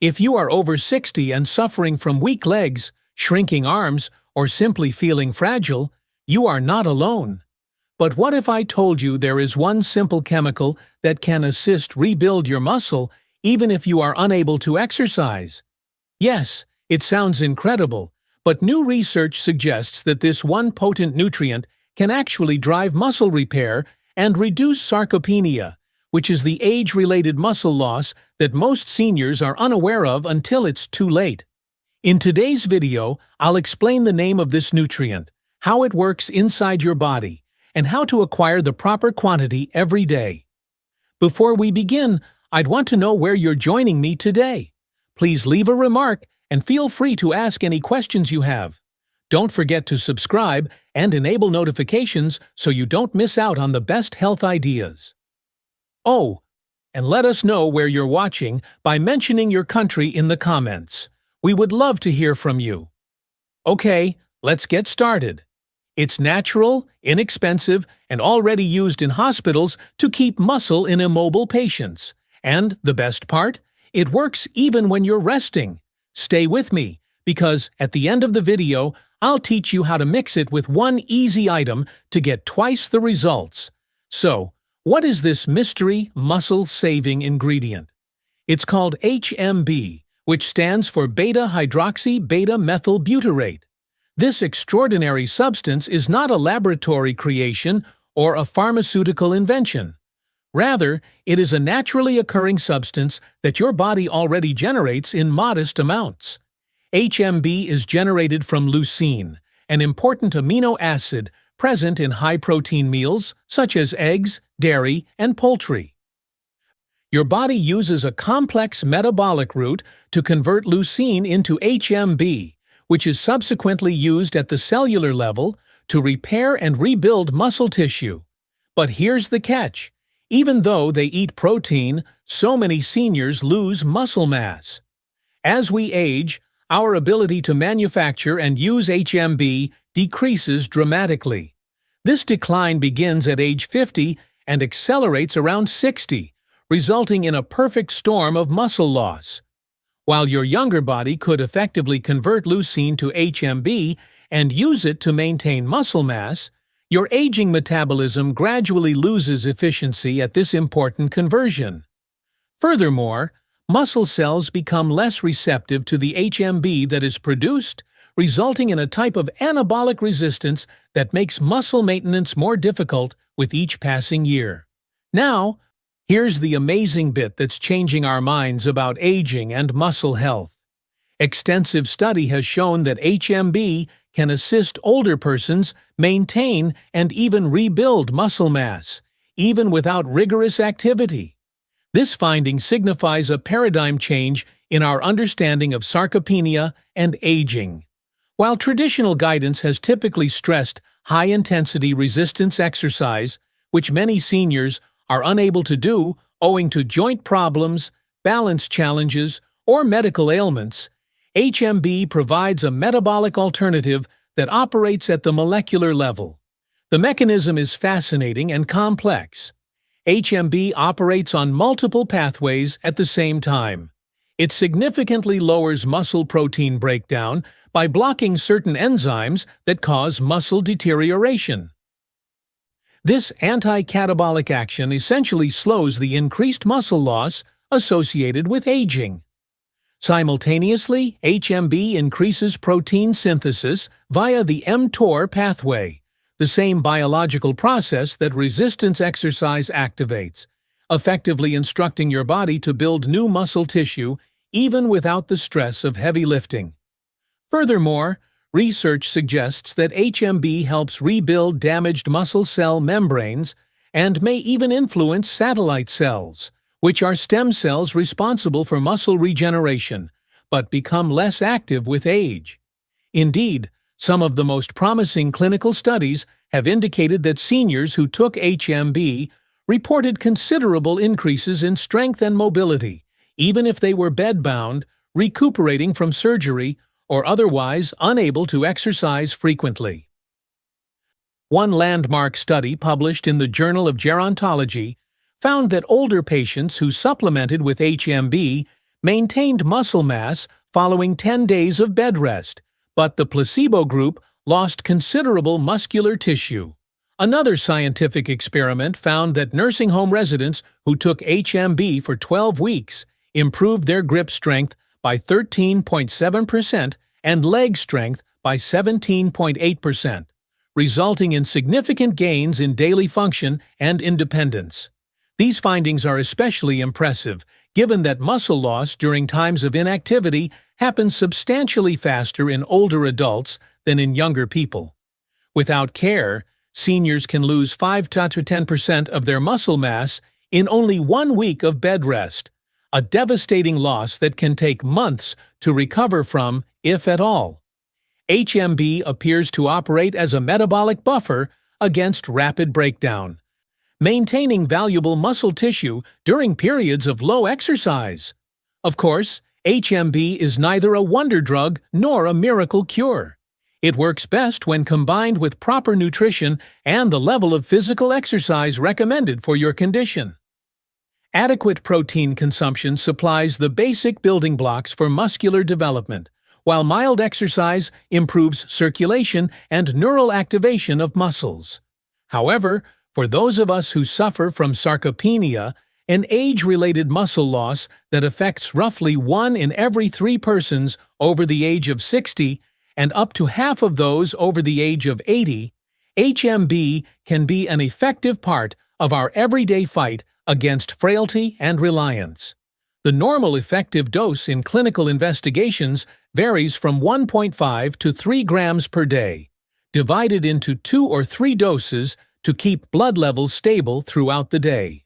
If you are over 60 and suffering from weak legs, shrinking arms, or simply feeling fragile, you are not alone. But what if I told you there is one simple chemical that can assist rebuild your muscle even if you are unable to exercise? Yes, it sounds incredible, but new research suggests that this one potent nutrient can actually drive muscle repair and reduce sarcopenia, which is the age-related muscle loss that most seniors are unaware of until it's too late. In today's video, I'll explain the name of this nutrient, how it works inside your body, and how to acquire the proper quantity every day. Before we begin, I'd want to know where you're joining me today. Please leave a remark and feel free to ask any questions you have. Don't forget to subscribe and enable notifications so you don't miss out on the best health ideas. Oh, and let us know where you're watching by mentioning your country in the comments. We would love to hear from you. Okay, let's get started. It's natural, inexpensive, and already used in hospitals to keep muscle in immobile patients. And the best part? It works even when you're resting. Stay with me, because at the end of the video, I'll teach you how to mix it with one easy item to get twice the results. So, what is this mystery muscle-saving ingredient? It's called HMB, which stands for beta-hydroxybutyrate. This extraordinary substance is not a laboratory creation or a pharmaceutical invention. Rather, it is a naturally occurring substance that your body already generates in modest amounts. HMB is generated from leucine, an important amino acid present in high-protein meals such as eggs, dairy, and poultry. Your body uses a complex metabolic route to convert leucine into HMB, which is subsequently used at the cellular level to repair and rebuild muscle tissue. But here's the catch. Even though they eat protein, so many seniors lose muscle mass. As we age, our ability to manufacture and use HMB decreases dramatically. This decline begins at age 50 and accelerates around 60, resulting in a perfect storm of muscle loss. While your younger body could effectively convert leucine to HMB and use it to maintain muscle mass, your aging metabolism gradually loses efficiency at this important conversion. Furthermore, muscle cells become less receptive to the HMB that is produced, resulting in a type of anabolic resistance that makes muscle maintenance more difficult with each passing year. Now, here's the amazing bit that's changing our minds about aging and muscle health. Extensive study has shown that HMB can assist older persons maintain and even rebuild muscle mass, even without rigorous activity. This finding signifies a paradigm change in our understanding of sarcopenia and aging. While traditional guidance has typically stressed high-intensity resistance exercise, which many seniors are unable to do owing to joint problems, balance challenges, or medical ailments, HMB provides a metabolic alternative that operates at the molecular level. The mechanism is fascinating and complex. HMB operates on multiple pathways at the same time. It significantly lowers muscle protein breakdown by blocking certain enzymes that cause muscle deterioration. This anti-catabolic action essentially slows the increased muscle loss associated with aging. Simultaneously, HMB increases protein synthesis via the mTor pathway, the same biological process that resistance exercise activates, effectively instructing your body to build new muscle tissue even without the stress of heavy lifting. Furthermore, research suggests that HMB helps rebuild damaged muscle cell membranes and may even influence satellite cells, which are stem cells responsible for muscle regeneration, but become less active with age. Indeed, some of the most promising clinical studies have indicated that seniors who took HMB reported considerable increases in strength and mobility, even if they were bedbound, recuperating from surgery, or otherwise unable to exercise frequently. One landmark study published in the Journal of Gerontology found that older patients who supplemented with HMB maintained muscle mass following 10 days of bed rest, but the placebo group lost considerable muscular tissue. Another scientific experiment found that nursing home residents who took HMB for 12 weeks improved their grip strength by 13.7% and leg strength by 17.8%, resulting in significant gains in daily function and independence. These findings are especially impressive, given that muscle loss during times of inactivity happens substantially faster in older adults than in younger people. Without care, seniors can lose 5 to 10% of their muscle mass in only 1 week of bed rest, a devastating loss that can take months to recover from, if at all. HMB appears to operate as a metabolic buffer against rapid breakdown, maintaining valuable muscle tissue during periods of low exercise. Of course, HMB is neither a wonder drug nor a miracle cure. It works best when combined with proper nutrition and the level of physical exercise recommended for your condition. Adequate protein consumption supplies the basic building blocks for muscular development, while mild exercise improves circulation and neural activation of muscles. However, for those of us who suffer from sarcopenia, an age-related muscle loss that affects roughly 1 in every 3 persons over the age of 60 and up to half of those over the age of 80, HMB can be an effective part of our everyday fight against frailty and reliance. The normal effective dose in clinical investigations varies from 1.5 to 3 grams per day, divided into 2 or 3 doses to keep blood levels stable throughout the day.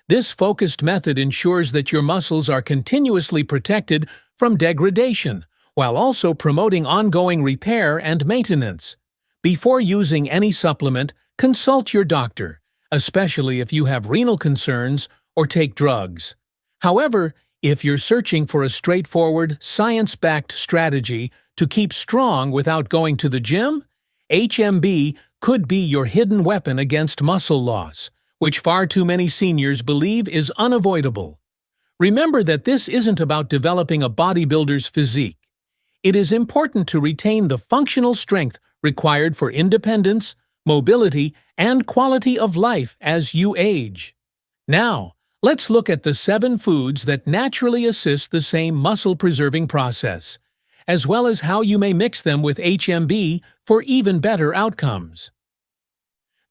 This focused method ensures that your muscles are continuously protected from degradation, while also promoting ongoing repair and maintenance. Before using any supplement, consult your doctor, especially if you have renal concerns or take drugs. However, if you're searching for a straightforward, science-backed strategy to keep strong without going to the gym, HMB could be your hidden weapon against muscle loss, which far too many seniors believe is unavoidable. Remember that this isn't about developing a bodybuilder's physique. It is important to retain the functional strength required for independence, mobility, and quality of life as you age. Now, let's look at the 7 foods that naturally assist the same muscle-preserving process, as well as how you may mix them with HMB for even better outcomes.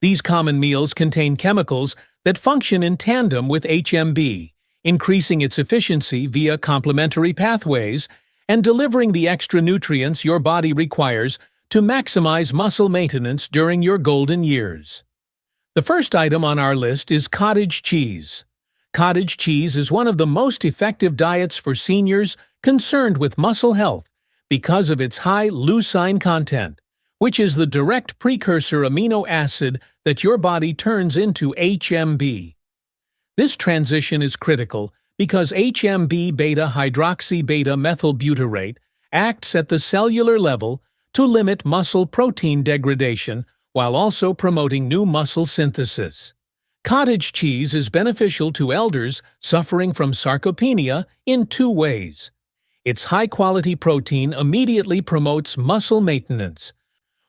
These common meals contain chemicals that function in tandem with HMB, increasing its efficiency via complementary pathways and delivering the extra nutrients your body requires to maximize muscle maintenance during your golden years. The first item on our list is cottage cheese. Cottage cheese is one of the most effective diets for seniors concerned with muscle health because of its high leucine content, which is the direct precursor amino acid that your body turns into HMB. This transition is critical because HMB beta-hydroxybutyrate acts at the cellular level to limit muscle protein degradation while also promoting new muscle synthesis. Cottage cheese is beneficial to elders suffering from sarcopenia in 2 ways. Its high-quality protein immediately promotes muscle maintenance,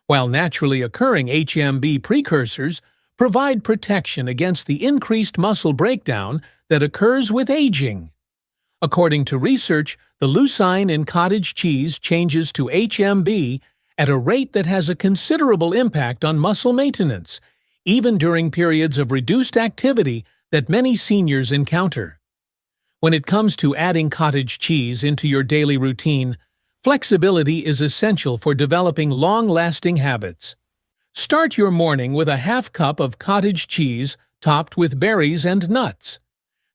while naturally occurring HMB precursors provide protection against the increased muscle breakdown that occurs with aging. According to research, the leucine in cottage cheese changes to HMB at a rate that has a considerable impact on muscle maintenance, even during periods of reduced activity that many seniors encounter. When it comes to adding cottage cheese into your daily routine, flexibility is essential for developing long-lasting habits. Start your morning with a half cup of cottage cheese topped with berries and nuts.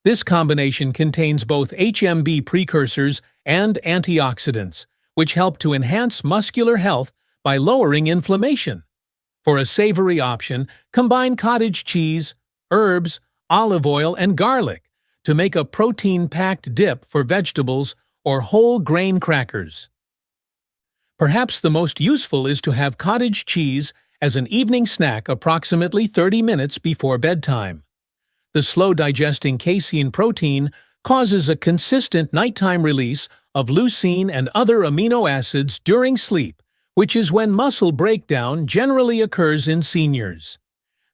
This combination contains both HMB precursors and antioxidants, which help to enhance muscular health by lowering inflammation. For a savory option, combine cottage cheese, herbs, olive oil, and garlic to make a protein-packed dip for vegetables or whole grain crackers. Perhaps the most useful is to have cottage cheese as an evening snack approximately 30 minutes before bedtime. The slow-digesting casein protein causes a consistent nighttime release of leucine and other amino acids during sleep, which is when muscle breakdown generally occurs in seniors.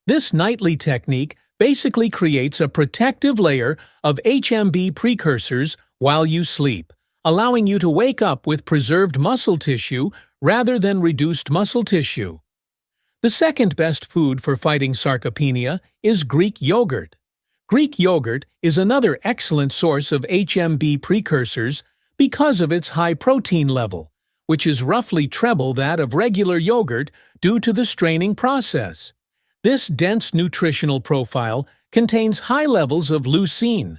This nightly technique basically creates a protective layer of HMB precursors while you sleep, allowing you to wake up with preserved muscle tissue rather than reduced muscle tissue. The second best food for fighting sarcopenia is Greek yogurt. Greek yogurt is another excellent source of HMB precursors because of its high protein level, which is roughly treble that of regular yogurt due to the straining process. This dense nutritional profile contains high levels of leucine,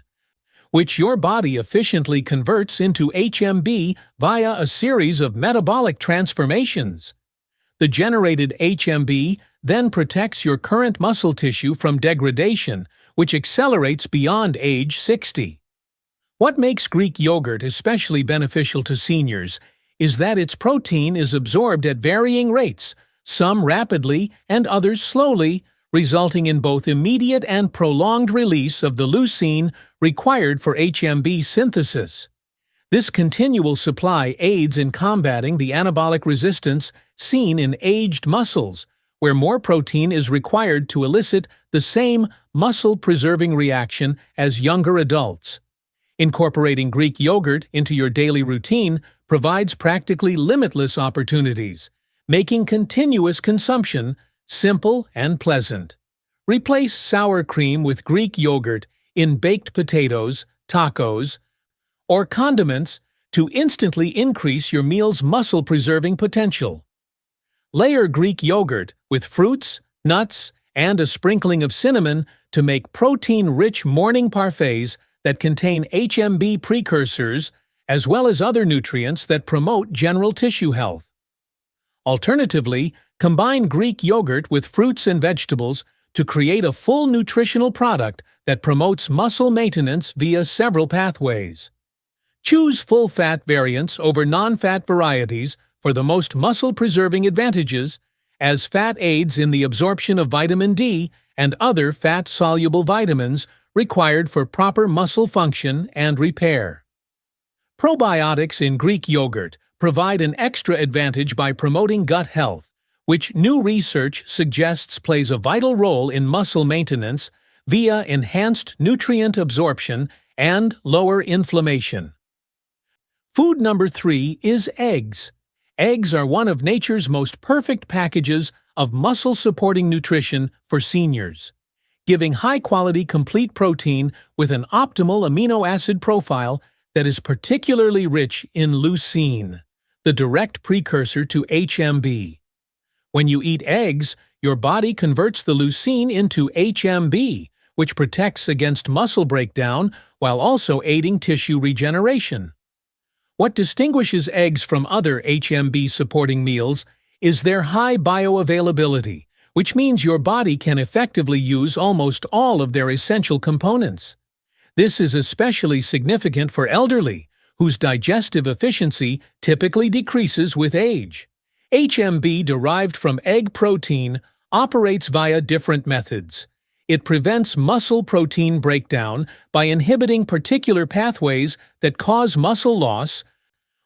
which your body efficiently converts into HMB via a series of metabolic transformations. The generated HMB then protects your current muscle tissue from degradation, which accelerates beyond age 60. What makes Greek yogurt especially beneficial to seniors is that its protein is absorbed at varying rates, some rapidly and others slowly, resulting in both immediate and prolonged release of the leucine required for HMB synthesis. This continual supply aids in combating the anabolic resistance seen in aged muscles, where more protein is required to elicit the same muscle-preserving reaction as younger adults. Incorporating Greek yogurt into your daily routine provides practically limitless opportunities, making continuous consumption simple and pleasant. Replace sour cream with Greek yogurt in baked potatoes, tacos, or condiments to instantly increase your meal's muscle-preserving potential. Layer Greek yogurt with fruits, nuts, and a sprinkling of cinnamon to make protein-rich morning parfaits that contain HMB precursors as well as other nutrients that promote general tissue health. Alternatively, combine Greek yogurt with fruits and vegetables to create a full nutritional product that promotes muscle maintenance via several pathways. Choose full-fat variants over non-fat varieties for the most muscle-preserving advantages, as fat aids in the absorption of vitamin D and other fat-soluble vitamins required for proper muscle function and repair. Probiotics in Greek yogurt provide an extra advantage by promoting gut health, which new research suggests plays a vital role in muscle maintenance via enhanced nutrient absorption and lower inflammation. Food number 3 is eggs. Eggs are one of nature's most perfect packages of muscle-supporting nutrition for seniors, giving high-quality complete protein with an optimal amino acid profile that is particularly rich in leucine, the direct precursor to HMB. When you eat eggs, your body converts the leucine into HMB, which protects against muscle breakdown while also aiding tissue regeneration. What distinguishes eggs from other HMB-supporting meals is their high bioavailability, which means your body can effectively use almost all of their essential components. This is especially significant for elderly, whose digestive efficiency typically decreases with age. HMB derived from egg protein operates via different methods. It prevents muscle protein breakdown by inhibiting particular pathways that cause muscle loss,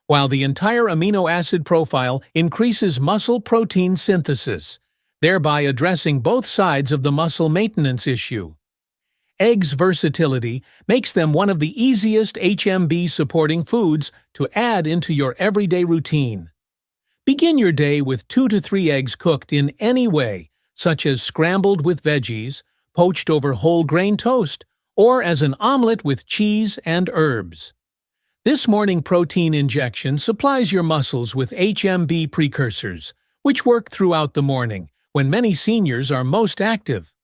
while the entire amino acid profile increases muscle protein synthesis, thereby addressing both sides of the muscle maintenance issue. Eggs' versatility makes them one of the easiest HMB-supporting foods to add into your everyday routine. Begin your day with 2 to 3 eggs cooked in any way, such as scrambled with veggies, poached over whole grain toast, or as an omelet with cheese and herbs. This morning protein injection supplies your muscles with HMB precursors, which work throughout the morning, when many seniors are most active.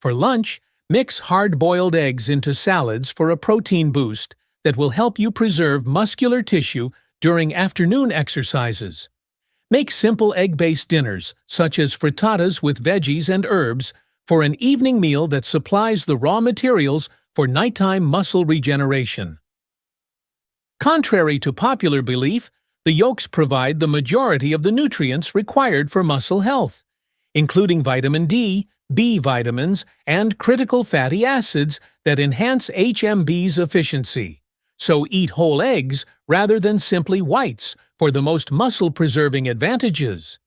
For lunch, mix hard-boiled eggs into salads for a protein boost that will help you preserve muscular tissue during afternoon exercises. Make simple egg-based dinners, such as frittatas with veggies and herbs, for an evening meal that supplies the raw materials for nighttime muscle regeneration. Contrary to popular belief, the yolks provide the majority of the nutrients required for muscle health, including vitamin D, B vitamins, and critical fatty acids that enhance HMB's efficiency. So eat whole eggs rather than simply whites for the most muscle-preserving advantages.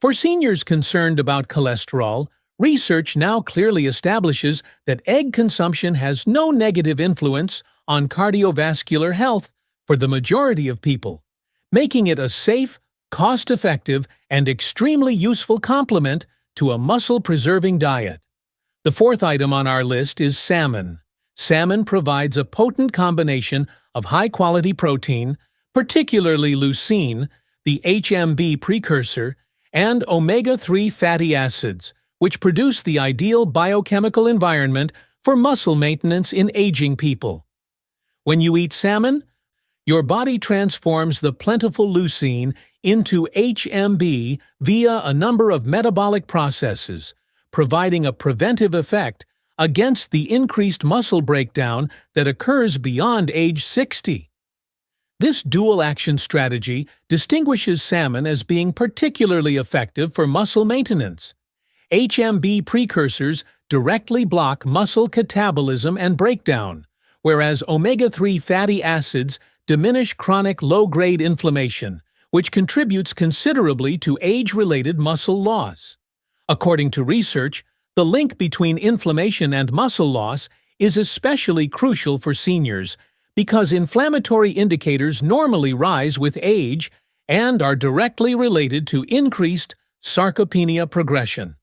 For seniors concerned about cholesterol, research now clearly establishes that egg consumption has no negative influence on cardiovascular health for the majority of people, making it a safe, cost-effective, and extremely useful complement to a muscle-preserving diet. The fourth item on our list is salmon. Salmon provides a potent combination of high-quality protein, particularly leucine, the HMB precursor, and omega-3 fatty acids, which produce the ideal biochemical environment for muscle maintenance in aging people. When you eat salmon, your body transforms the plentiful leucine into HMB via a number of metabolic processes, providing a preventive effect against the increased muscle breakdown that occurs beyond age 60. This dual-action strategy distinguishes salmon as being particularly effective for muscle maintenance. HMB precursors directly block muscle catabolism and breakdown, whereas omega-3 fatty acids diminish chronic low-grade inflammation, which contributes considerably to age-related muscle loss. According to research, the link between inflammation and muscle loss is especially crucial for seniors because inflammatory indicators normally rise with age and are directly related to increased sarcopenia progression.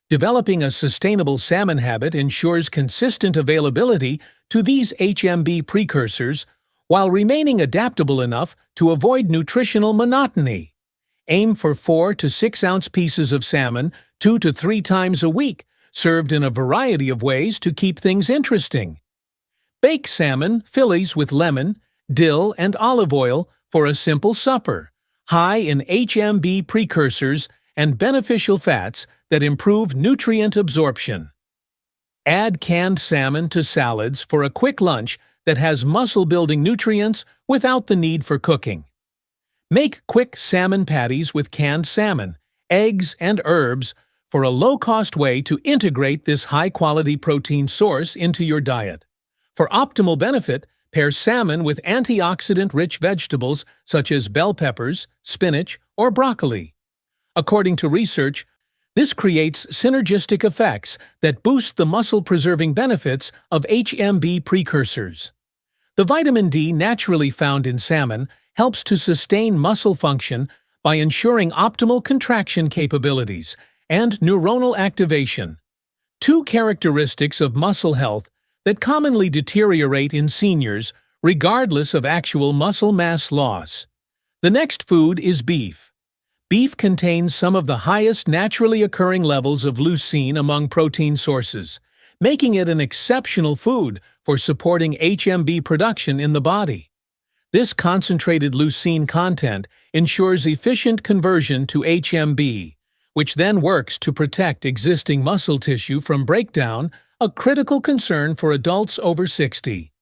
Developing a sustainable salmon habit ensures consistent availability to these HMB precursors while remaining adaptable enough to avoid nutritional monotony. Aim for 4 to 6 ounce pieces of salmon 2 to 3 times a week, served in a variety of ways to keep things interesting. Bake salmon fillets with lemon, dill, and olive oil for a simple supper, high in HMB precursors and beneficial fats that improve nutrient absorption. Add canned salmon to salads for a quick lunch that has muscle-building nutrients without the need for cooking. Make quick salmon patties with canned salmon, eggs, and herbs for a low-cost way to integrate this high-quality protein source into your diet. For optimal benefit, pair salmon with antioxidant-rich vegetables such as bell peppers, spinach, or broccoli. According to research, this creates synergistic effects that boost the muscle-preserving benefits of HMB precursors. The vitamin D naturally found in salmon helps to sustain muscle function by ensuring optimal contraction capabilities and neuronal activation, two characteristics of muscle health that commonly deteriorate in seniors regardless of actual muscle mass loss. The next food is beef. Beef contains some of the highest naturally occurring levels of leucine among protein sources, making it an exceptional food for supporting HMB production in the body. This concentrated leucine content ensures efficient conversion to HMB, which then works to protect existing muscle tissue from breakdown, a critical concern for adults over 60.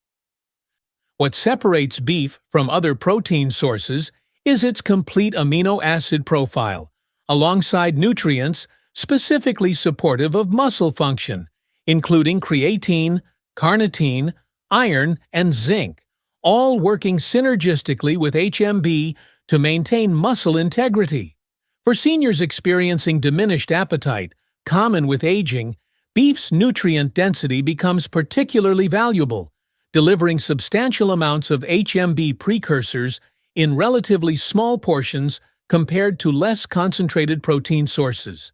What separates beef from other protein sources is its complete amino acid profile, alongside nutrients specifically supportive of muscle function, including creatine, carnitine, iron, and zinc, all working synergistically with HMB to maintain muscle integrity. For seniors experiencing diminished appetite, common with aging, beef's nutrient density becomes particularly valuable, delivering substantial amounts of HMB precursors in relatively small portions compared to less concentrated protein sources.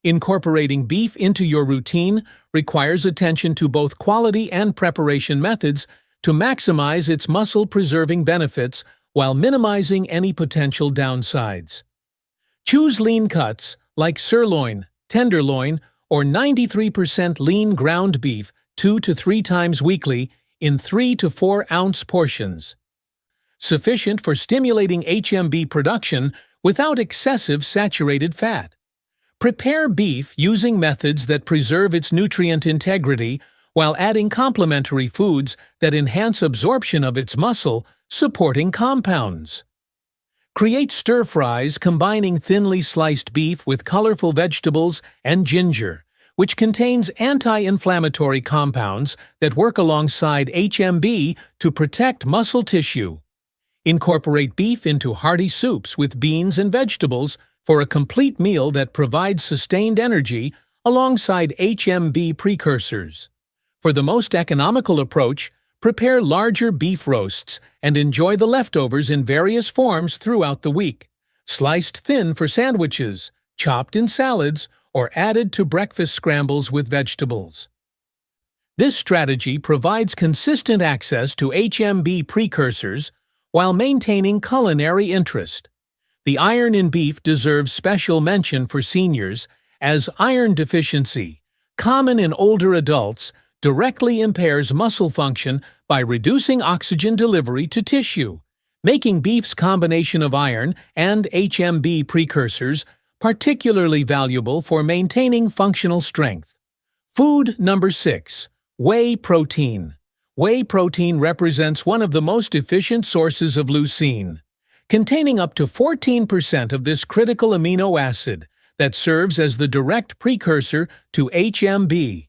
Incorporating beef into your routine requires attention to both quality and preparation methods to maximize its muscle-preserving benefits while minimizing any potential downsides. Choose lean cuts like sirloin, tenderloin, or 93% lean ground beef 2 to 3 times weekly in 3 to 4 ounce portions, sufficient for stimulating HMB production without excessive saturated fat. Prepare beef using methods that preserve its nutrient integrity while adding complementary foods that enhance absorption of its muscle-supporting compounds. Create stir-fries combining thinly sliced beef with colorful vegetables and ginger, which contains anti-inflammatory compounds that work alongside HMB to protect muscle tissue. Incorporate beef into hearty soups with beans and vegetables for a complete meal that provides sustained energy alongside HMB precursors. For the most economical approach, prepare larger beef roasts and enjoy the leftovers in various forms throughout the week, sliced thin for sandwiches, chopped in salads, or added to breakfast scrambles with vegetables. This strategy provides consistent access to HMB precursors while maintaining culinary interest. The iron in beef deserves special mention for seniors, as iron deficiency, common in older adults, directly impairs muscle function by reducing oxygen delivery to tissue, making beef's combination of iron and HMB precursors particularly valuable for maintaining functional strength. Food number 6. Whey protein. Whey protein represents one of the most efficient sources of leucine, containing up to 14% of this critical amino acid that serves as the direct precursor to HMB.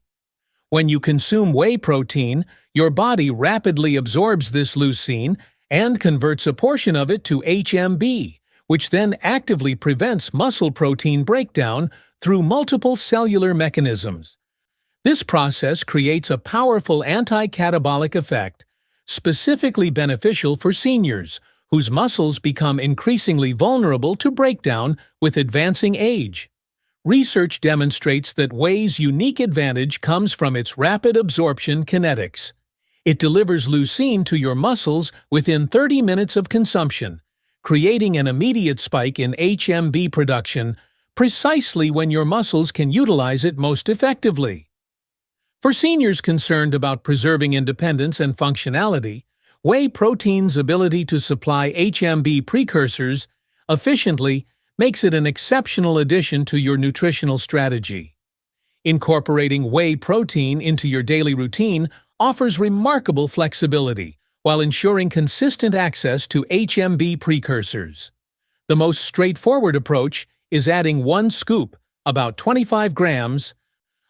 When you consume whey protein, your body rapidly absorbs this leucine and converts a portion of it to HMB, which then actively prevents muscle protein breakdown through multiple cellular mechanisms. This process creates a powerful anti-catabolic effect, specifically beneficial for seniors, whose muscles become increasingly vulnerable to breakdown with advancing age. Research demonstrates that whey's unique advantage comes from its rapid absorption kinetics. It delivers leucine to your muscles within 30 minutes of consumption, creating an immediate spike in HMB production precisely when your muscles can utilize it most effectively. For seniors concerned about preserving independence and functionality, whey protein's ability to supply HMB precursors efficiently makes it an exceptional addition to your nutritional strategy. Incorporating whey protein into your daily routine offers remarkable flexibility while ensuring consistent access to HMB precursors. The most straightforward approach is adding 1 scoop, about 25 grams,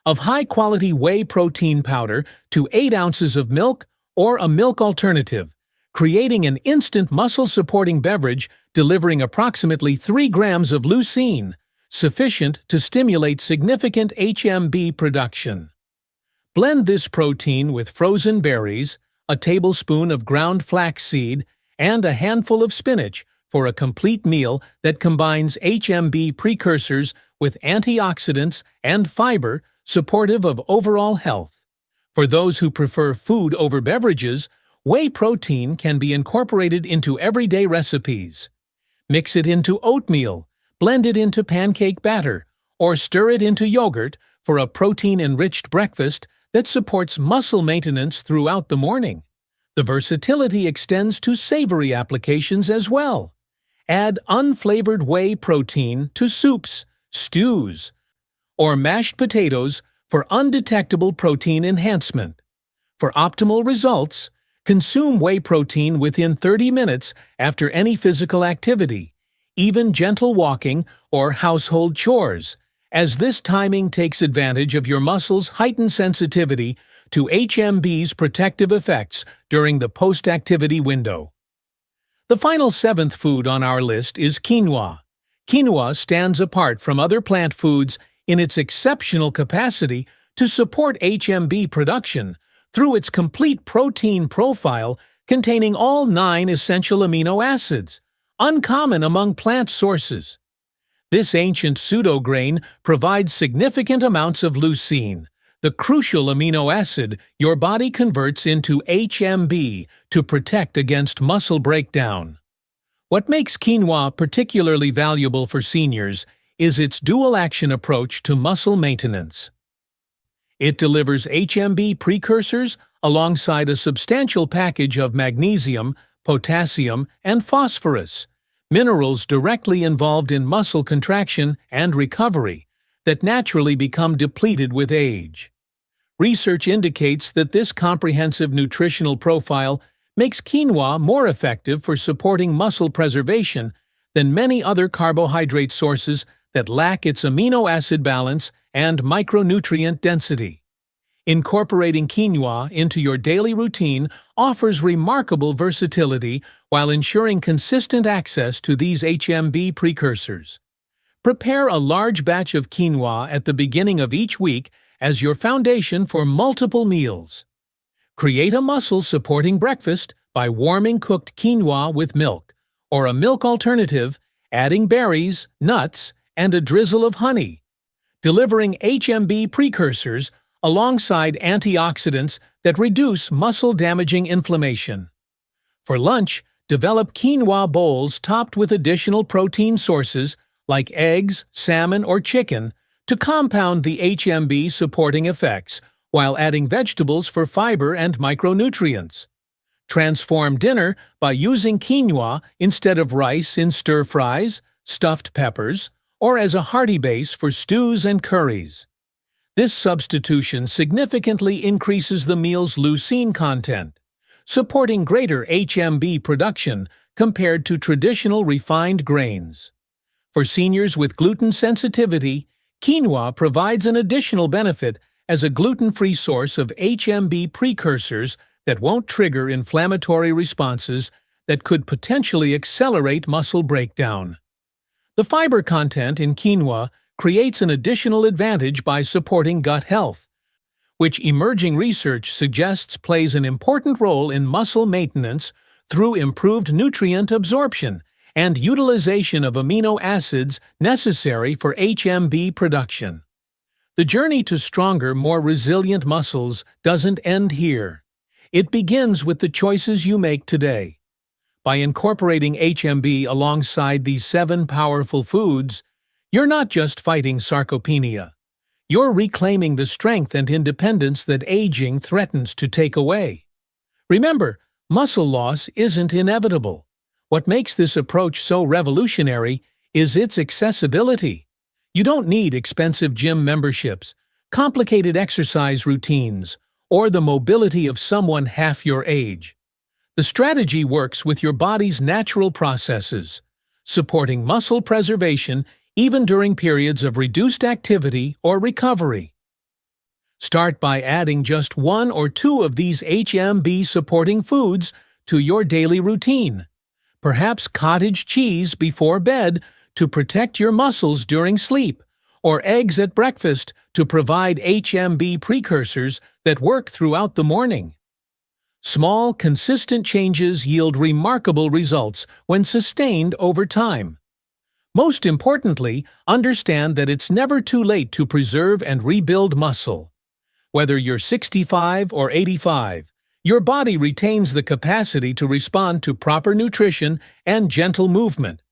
of high-quality whey protein powder to 8 ounces of milk or a milk alternative, creating an instant muscle-supporting beverage delivering approximately 3 grams of leucine, sufficient to stimulate significant HMB production. Blend this protein with frozen berries, a tablespoon of ground flaxseed, and a handful of spinach for a complete meal that combines HMB precursors with antioxidants and fiber supportive of overall health. For those who prefer food over beverages, whey protein can be incorporated into everyday recipes. Mix it into oatmeal, blend it into pancake batter, or stir it into yogurt for a protein-enriched breakfast that supports muscle maintenance throughout the morning. The versatility extends to savory applications as well. Add unflavored whey protein to soups, stews, or mashed potatoes for undetectable protein enhancement. For optimal results, consume whey protein within 30 minutes after any physical activity, even gentle walking or household chores, as this timing takes advantage of your muscles' heightened sensitivity to HMB's protective effects during the post-activity window. The final 7th food on our list is quinoa. Quinoa stands apart from other plant foods in its exceptional capacity to support HMB production through its complete protein profile containing all 9 essential amino acids, uncommon among plant sources. This ancient pseudograin provides significant amounts of leucine, the crucial amino acid your body converts into HMB to protect against muscle breakdown. What makes quinoa particularly valuable for seniors is its dual-action approach to muscle maintenance. It delivers HMB precursors alongside a substantial package of magnesium, potassium, and phosphorus, minerals directly involved in muscle contraction and recovery that naturally become depleted with age. Research indicates that this comprehensive nutritional profile makes quinoa more effective for supporting muscle preservation than many other carbohydrate sources that lack its amino acid balance and micronutrient density. Incorporating quinoa into your daily routine offers remarkable versatility while ensuring consistent access to these HMB precursors. Prepare a large batch of quinoa at the beginning of each week as your foundation for multiple meals. Create a muscle-supporting breakfast by warming cooked quinoa with milk, or a milk alternative, adding berries, nuts, and a drizzle of honey, delivering HMB precursors alongside antioxidants that reduce muscle-damaging inflammation. For lunch, develop quinoa bowls topped with additional protein sources like eggs, salmon, or chicken to compound the HMB supporting effects while adding vegetables for fiber and micronutrients. Transform dinner by using quinoa instead of rice in stir-fries, stuffed peppers, or as a hearty base for stews and curries. This substitution significantly increases the meal's leucine content, supporting greater HMB production compared to traditional refined grains. For seniors with gluten sensitivity, quinoa provides an additional benefit as a gluten-free source of HMB precursors that won't trigger inflammatory responses that could potentially accelerate muscle breakdown. The fiber content in quinoa creates an additional advantage by supporting gut health, which emerging research suggests plays an important role in muscle maintenance through improved nutrient absorption and utilization of amino acids necessary for HMB production. The journey to stronger, more resilient muscles doesn't end here. It begins with the choices you make today. By incorporating HMB alongside these 7 powerful foods, you're not just fighting sarcopenia. You're reclaiming the strength and independence that aging threatens to take away. Remember, muscle loss isn't inevitable. What makes this approach so revolutionary is its accessibility. You don't need expensive gym memberships, complicated exercise routines, or the mobility of someone half your age. The strategy works with your body's natural processes, supporting muscle preservation even during periods of reduced activity or recovery. Start by adding just 1 or 2 of these HMB-supporting foods to your daily routine. Perhaps cottage cheese before bed to protect your muscles during sleep, or eggs at breakfast to provide HMB precursors that work throughout the morning. Small, consistent changes yield remarkable results when sustained over time. Most importantly, understand that it's never too late to preserve and rebuild muscle. Whether you're 65 or 85, your body retains the capacity to respond to proper nutrition and gentle movement.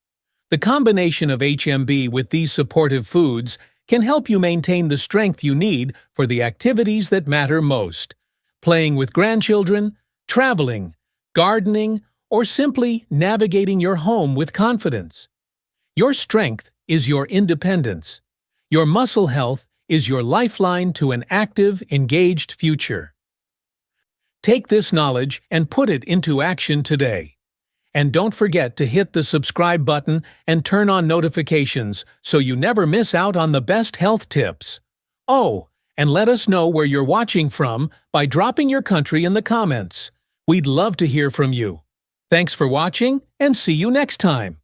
The combination of HMB with these supportive foods can help you maintain the strength you need for the activities that matter most: playing with grandchildren, traveling, gardening, or simply navigating your home with confidence. Your strength is your independence. Your muscle health is your lifeline to an active, engaged future. Take this knowledge and put it into action today. And don't forget to hit the subscribe button and turn on notifications so you never miss out on the best health tips. Oh, and let us know where you're watching from by dropping your country in the comments. We'd love to hear from you. Thanks for watching, and see you next time.